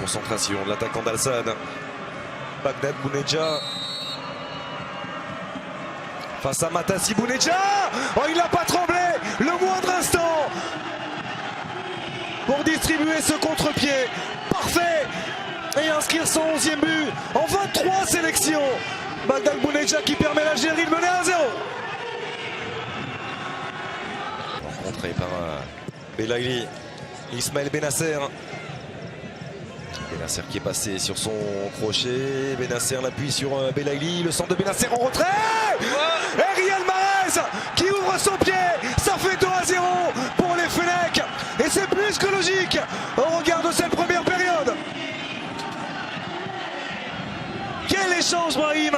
concentration de l'attaquant d'Al-Sadd. Bagdad Bounedjah face à Matassi Bounedjah. Oh, il n'a pas tremblé le moindre instant pour distribuer ce contre-pied parfait et inscrire son 11e but en 23 sélections. Bagdad Bounedjah qui permet à l'Algérie de mener 1-0. Rencontré par Belaïli, Ismaël Benasser. Benasser qui est passé sur son crochet. Benasser l'appuie sur Belaïli. Le centre de Benasser en retrait. Et Riyad Mahrez qui ouvre son pied. Ça fait 2-0 pour les Fennecs. Et c'est plus que logique au regard de cette première période. Quel échange, Brahim,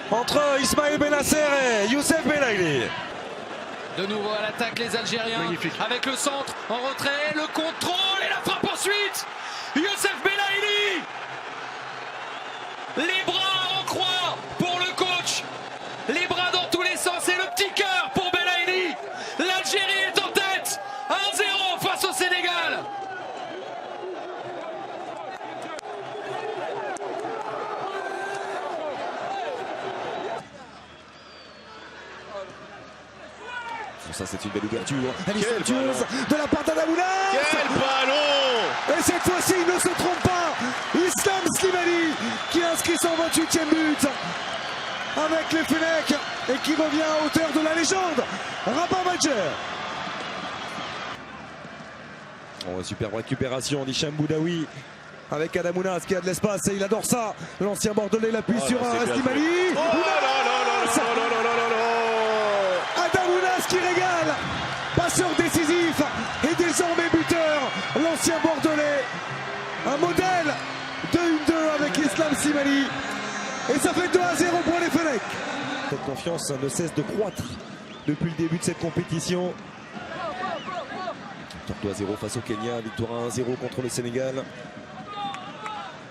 entre Ismaël Benasser et Youssef Belaïli. De nouveau à l'attaque les Algériens. Magnifique. Avec le centre en retrait, le contrôle et la frappe ensuite. Youssef Belaïli. Les bras en croix pour le coach. Les bras dans tous les sens et le petit cœur pour Belaïli. L'Algérie est en tête. 1-0 face au Sénégal. Ça, c'est une belle ouverture. Elle est Quel somptueuse de la part d'Adamounas. Quel ballon! Et cette fois-ci, il ne se trompe pas. Islam Slimani qui inscrit son 28e but avec les Fennecs et qui revient à hauteur de la légende Rabat Madjer. Oh, superbe récupération d'Hicham Boudaoui avec Adamounas qui a de l'espace et il adore ça. L'ancien Bordelais l'appuie sur Slimani. Adamounas qui régale, passeur décisif et désormais buteur, l'ancien Bordelais, un modèle de 1-2 avec Islam Slimani et ça fait 2-0 pour les Fennecs. Cette confiance ne cesse de croître depuis le début de cette compétition. Victoire 2-0 face au Kenya, victoire 1-0 contre le Sénégal.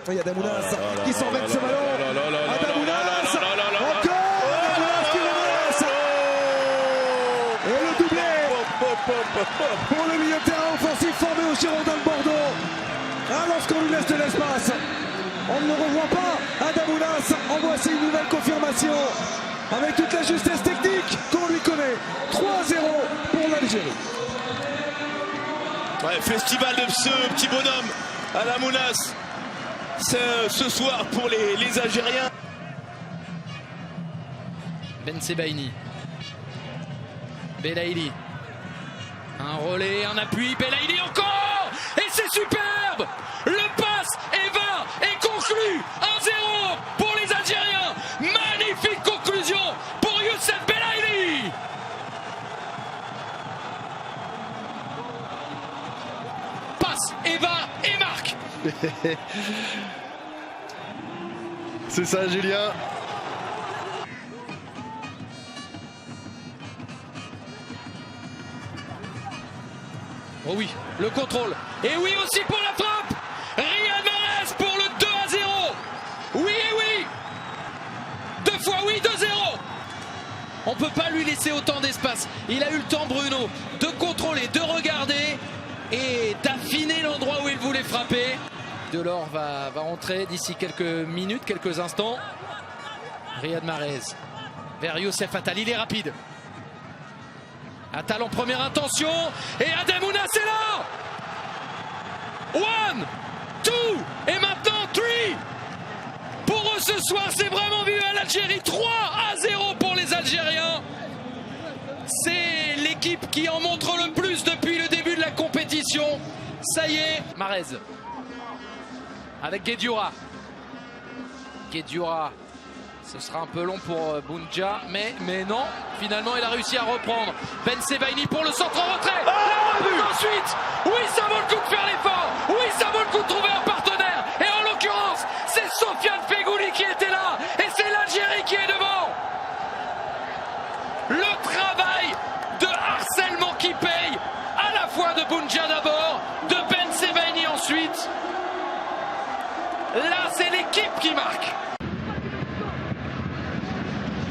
Il y a Adamounas qui s'en met de ce ballon. Adamounas, encore Adamounas qui menace. Et le doublé pour le milieu de terrain offensif formé au Girondins de Bordeaux. Ah, lorsqu'on lui laisse de l'espace, on ne le revoit pas. Adamounas, en voici une nouvelle confirmation avec toute la justesse technique qu'on lui connaît. 3-0 pour l'Algérie. Ouais, festival de ce petit bonhomme Adamounas ce soir pour les Algériens. Ben Sebaini. Belaïli. Un relais, un appui, Belaïli encore. Et c'est superbe. Le passe est vain et conclu. 1-0 pour les Algériens. Magnifique conclusion pour Youssef Belaïli. Passe et va et marque. C'est ça, Julien. Oh oui, le contrôle. Et oui aussi pour la frappe. Riyad Mahrez pour le 2-0. Oui et oui. 2 fois oui, 2-0. On peut pas lui laisser autant d'espace. Il a eu le temps, Bruno, de contrôler, de regarder et d'affiner l'endroit où il voulait frapper. Delors va entrer d'ici quelques minutes, quelques instants. Riyad Mahrez vers Youssef Attal, il est rapide. Attal en première intention et Adamounas est là. 1, 2 et maintenant 3. Pour eux ce soir, c'est vraiment vu à l'Algérie. 3-0 pour les Algériens. C'est l'équipe qui en montre le plus depuis le début de la compétition. Ça y est, Mahrez avec Guedioura. Guedioura. Ce sera un peu long pour Bounedjah, mais non, finalement il a réussi à reprendre. Ben Sebaini pour le centre en retrait. Ensuite, oui, ça vaut le coup de faire l'effort. Oui, ça vaut le coup de trouver un partenaire. Et en l'occurrence, c'est Sofiane Feghouli qui était là. Et c'est l'Algérie qui est devant. Le travail de harcèlement qui paye, à la fois de Bounedjah d'abord, de Ben Sebaini ensuite. Là, c'est l'équipe qui marque.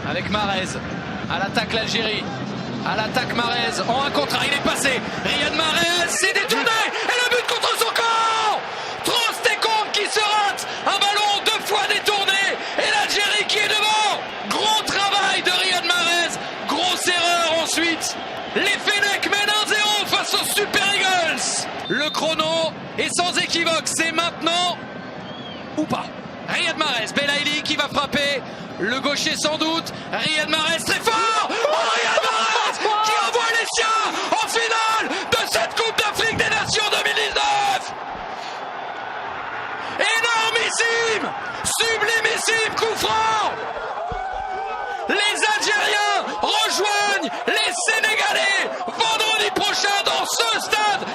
Avec Mahrez, à l'attaque l'Algérie, à l'attaque Mahrez, en 1 contre 1, il est passé, Riyad Mahrez, c'est détourné, et le but contre son camp. Le chrono est sans équivoque, c'est maintenant ou pas. Riyad Mahrez, Belaïli qui va frapper, le gaucher sans doute, Riyad Mahrez très fort. Oh, Riyad Mahrez qui envoie les siens en finale de cette Coupe d'Afrique des Nations 2019. Énormissime, sublimissime coup franc. Les Algériens rejoignent les Sénégalais vendredi prochain dans ce stade